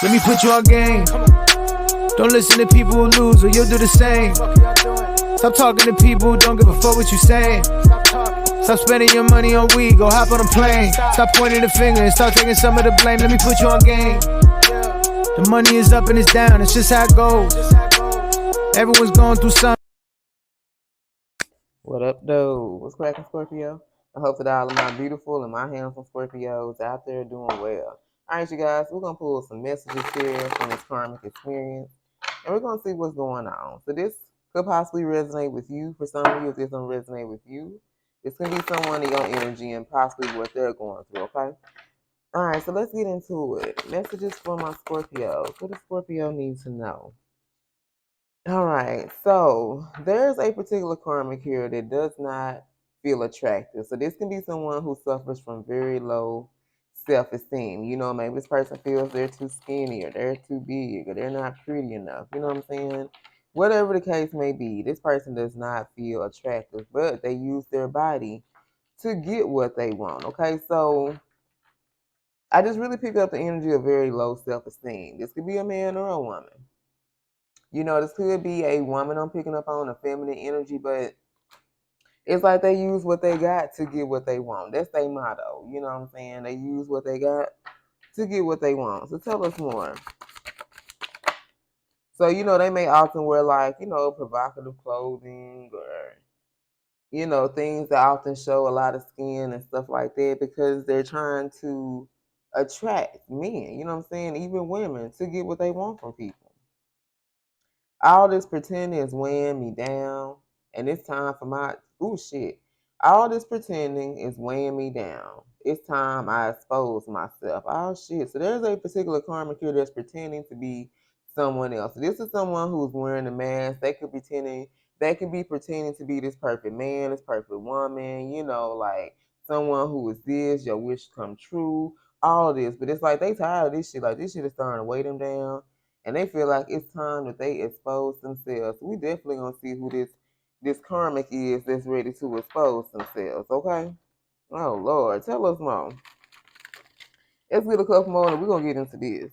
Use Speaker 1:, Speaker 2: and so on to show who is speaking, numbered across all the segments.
Speaker 1: Let me put you on game. Don't listen to people who lose or you'll do the same. Stop talking to people who don't give a fuck what you saying. Stop spending your money on weed, go hop on a plane. Stop pointing the finger and start taking some of the blame. Let me put you on game. The money is up and it's down, it's just how it goes. Everyone's going through something.
Speaker 2: What up, though? What's cracking, Scorpio? I hope that all of my beautiful and my handsome Scorpios out there doing well. All right, you guys, we're going to pull some messages here from this karmic experience, and we're going to see what's going on. So this could possibly resonate with you. For some of you, if this don't resonate with you, it's going to be someone in your energy and possibly what they're going through, okay? All right, so let's get into it. Messages for my Scorpios. What does Scorpio need to know? All right, so there's a particular karmic here that does not feel attractive. So this can be someone who suffers from very low self-esteem. You know, maybe this person feels they're too skinny or they're too big or they're not pretty enough. You know what I'm saying? Whatever the case may be, this person does not feel attractive, but they use their body to get what they want. Okay, so I just really pick up the energy of very low self-esteem. This could be a man or a woman. You know, this could be a woman I'm picking up on, a feminine energy, but it's like they use what they got to get what they want. That's their motto. You know what I'm saying? They use what they got to get what they want. So tell us more. So, you know, they may often wear like, you know, provocative clothing or, you know, things that often show a lot of skin and stuff like that because they're trying to attract men, you know what I'm saying? Even women to get what they want from people. All this pretending is weighing me down, and it's time for my shit. All this pretending is weighing me down. It's time I expose myself. Oh shit. So there's a particular karmic here that's pretending to be someone else. This is someone who's wearing a mask. They could be pretending to be this perfect man, this perfect woman, you know, like someone who is this, your wish come true, all of this. But it's like they tired of this shit. Like this shit is starting to weigh them down. And they feel like it's time that they expose themselves. We definitely gonna see who this karmic is that's ready to expose themselves, okay? Oh Lord, tell us more. Let's get a couple more and we're gonna get into this.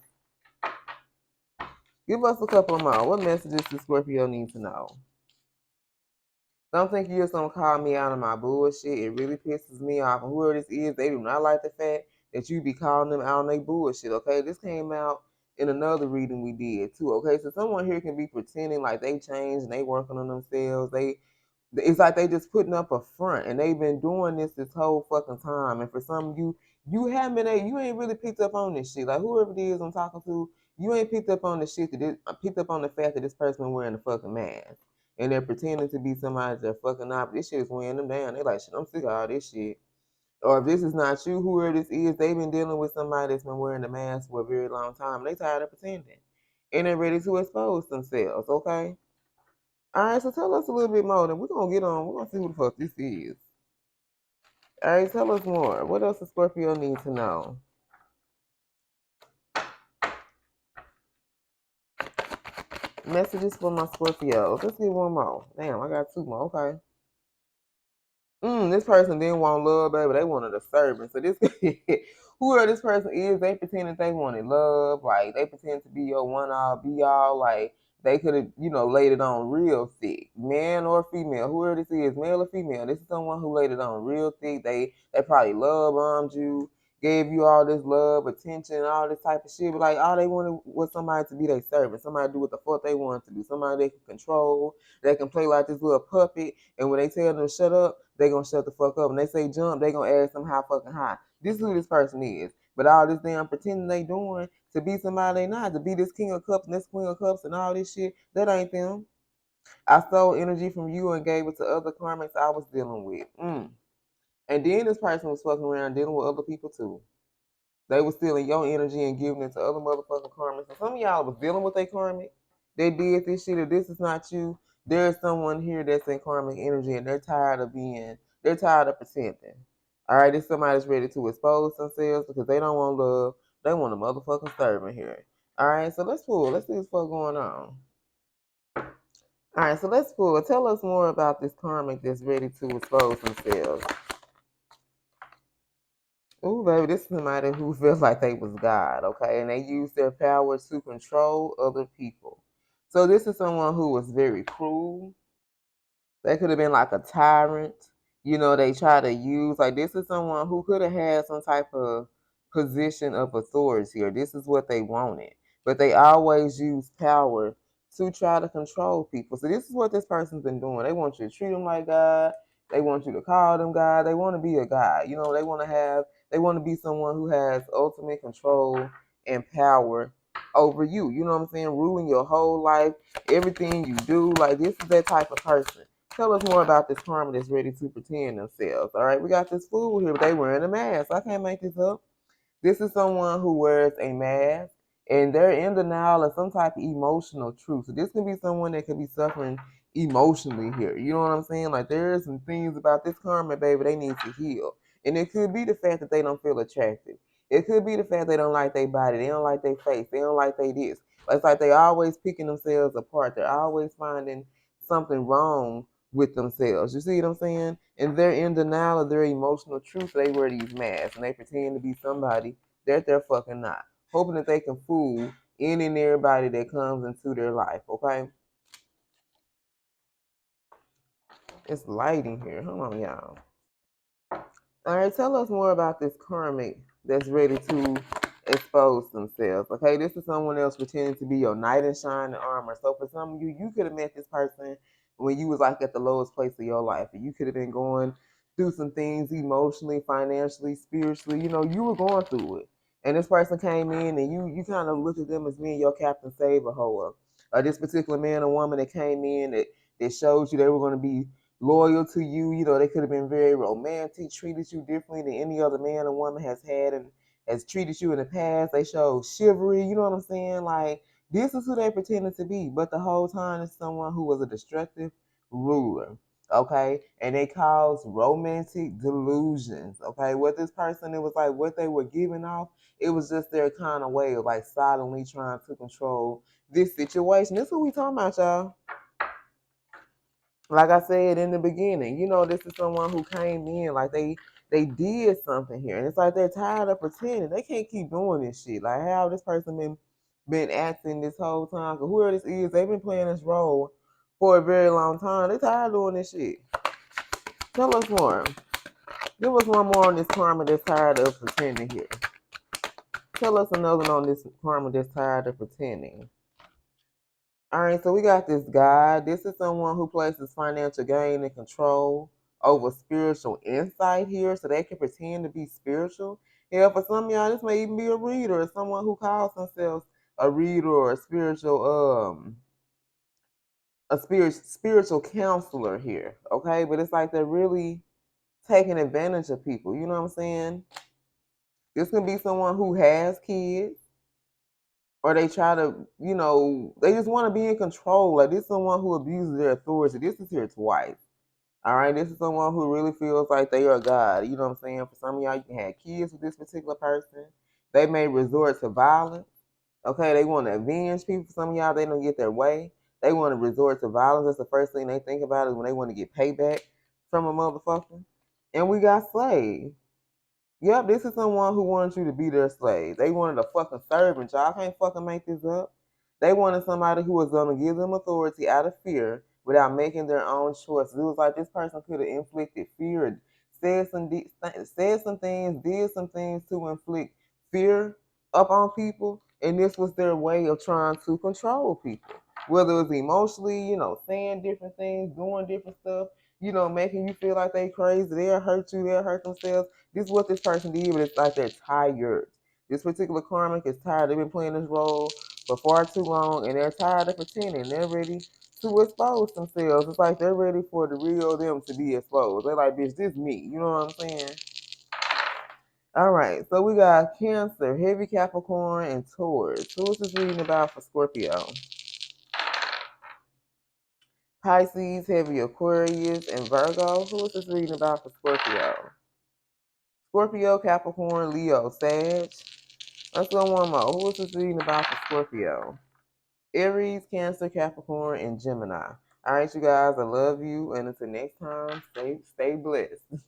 Speaker 2: Give us a couple more. What messages does Scorpio need to know? Don't think you're just gonna call me out on my bullshit. It really pisses me off. And whoever this is, they do not like the fact that you be calling them out on their bullshit, okay? This came out in another reading we did too, okay? So someone here can be pretending like they changed and they working on themselves. It's like they just putting up a front and they've been doing this whole fucking time. And for some of you, you ain't really picked up on this shit. Like whoever it is I'm talking to, you ain't picked up on the shit picked up on the fact that this person wearing a fucking mask. And they're pretending to be somebody they're fucking not. But this shit is weighing them down. They're like, shit, I'm sick of all this shit. Or if this is not you, whoever this is, they've been dealing with somebody that's been wearing the mask for a very long time. And they tired of pretending. And they're ready to expose themselves, okay? All right, so tell us a little bit more. Then we're going to get on. We're going to see who the fuck this is. All right, tell us more. What else does Scorpio need to know? Messages for my Scorpios. Let's get one more. Damn, I got two more. Okay. This person didn't want love, baby. They wanted a servant. So this, whoever this person is, they pretend that they wanted love. Like they pretend to be your one all, be all. Like they could have, you know, laid it on real thick, man or female. Whoever this is, male or female, this is someone who laid it on real thick. They probably love bombed you, gave you all this love, attention, all this type of shit. But like all they wanted was somebody to be their servant, somebody to do what the fuck they wanted to do, somebody they can control, they can play like this little puppet. And when they tell them to shut up, they gonna shut the fuck up. When they say jump, they gonna ask them how fucking high. This is who this person is. But all this damn pretending they doing to be somebody they not, to be this king of cups and this queen of cups and all this shit, that ain't them. I stole energy from you and gave it to other karmics I was dealing with. And then this person was fucking around dealing with other people too. They was stealing your energy and giving it to other motherfucking karmics. And some of y'all was dealing with a karmic. They did this shit. If this is not you, there's someone here that's in karmic energy and they're tired of pretending. All right, this somebody's ready to expose themselves because they don't want love. They want a motherfucking servant here. All right, so let's pull. Let's see what's going on. All right, so let's pull. Tell us more about this karmic that's ready to expose themselves. Ooh, baby, this is somebody who feels like they was God, okay? And they use their power to control other people. So this is someone who was very cruel. They could have been like a tyrant. You know, they try to use, like, this is someone who could have had some type of position of authority, or this is what they wanted. But they always use power to try to control people. So this is what this person's been doing. They want you to treat them like God. They want you to call them God. They want to be a God. You know, they want to be someone who has ultimate control and power over you. You know what I'm saying? Ruling your whole life, everything you do. Like, this is that type of person. Tell us more about this karma that's ready to pretend themselves. All right, we got this fool here, but they wearing a mask. I can't make this up. This is someone who wears a mask and they're in denial of some type of emotional truth. So this can be someone that could be suffering emotionally here. You know what I'm saying? Like, there are some things about this karma, baby, they need to heal. And it could be the fact that they don't feel attractive. It could be the fact they don't like their body. They don't like their face. They don't like their this. It's like they always picking themselves apart. They're always finding something wrong with themselves. You see what I'm saying? And they're in denial of their emotional truth. They wear these masks and they pretend to be somebody that they're fucking not, hoping that they can fool any and everybody that comes into their life. Okay, it's lighting here. Hold on, y'all. All right, tell us more about this karmic that's ready to expose themselves. Okay, this is someone else pretending to be your knight in shining armor. So for some of you, you could have met this person when you was like at the lowest place of your life, and you could have been going through some things emotionally, financially, spiritually. You know, you were going through it, and this person came in, and you kind of looked at them as being your Captain Saver, Hoa. This particular man or woman that came in that showed you they were going to be loyal to you. You know, they could have been very romantic, treated you differently than any other man or woman has had and has treated you in the past. They showed chivalry, you know what I'm saying? Like, this is who they pretended to be, but the whole time it's someone who was a destructive ruler, okay? And they caused romantic delusions, okay? What this person, it was like what they were giving off, it was just their kind of way of like silently trying to control this situation. This is what we talking about, y'all. Like I said in the beginning, you know, this is someone who came in like they did something here, and it's like they're tired of pretending. They can't keep doing this shit. Like, how this person been acting this whole time? Cause whoever this is, they've been playing this role for a very long time. They tired of doing this shit. Tell us more. Give us one more on this karma that's tired of pretending here. Tell us another one on this karma that's tired of pretending. All right, so we got this guy. This is someone who places financial gain and control over spiritual insight here, so they can pretend to be spiritual. Yeah, for some of y'all, this may even be a reader or someone who calls themselves a reader or a spiritual counselor here. Okay, but it's like they're really taking advantage of people. You know what I'm saying? This can be someone who has kids, or they try to, you know, they just want to be in control. Like, this is someone who abuses their authority. This is here twice. All right, this is someone who really feels like they are God. You know what I'm saying? For some of y'all, you can have kids with this particular person. They may resort to violence. Okay, they want to avenge people. For some of y'all, they don't get their way. They want to resort to violence. That's the first thing they think about is when they want to get payback from a motherfucker. And we got slaves. Yep, this is someone who wanted you to be their slave. They wanted a fucking servant, y'all. I can't fucking make this up. They wanted somebody who was gonna give them authority out of fear without making their own choices. It was like this person could have inflicted fear, said some things, did some things to inflict fear upon people, and this was their way of trying to control people. Whether it was emotionally, you know, saying different things, doing different stuff, you know, making you feel like they crazy, they'll hurt you, they'll hurt themselves. This is what this person did, but it's like they're tired. This particular karmic is tired. They've been playing this role for far too long, and they're tired of pretending. They're ready to expose themselves. It's like they're ready for the real them to be exposed. They're like, bitch, this me. You know what I'm saying? All right, so we got Cancer, Heavy Capricorn, and Taurus. Who is this reading about for Scorpio? Pisces, Heavy Aquarius, and Virgo. Who is this reading about for Scorpio? Scorpio, Capricorn, Leo, Sag. Let's go one more. Who is this reading about for Scorpio? Aries, Cancer, Capricorn, and Gemini. All right, you guys, I love you. And until next time, stay blessed.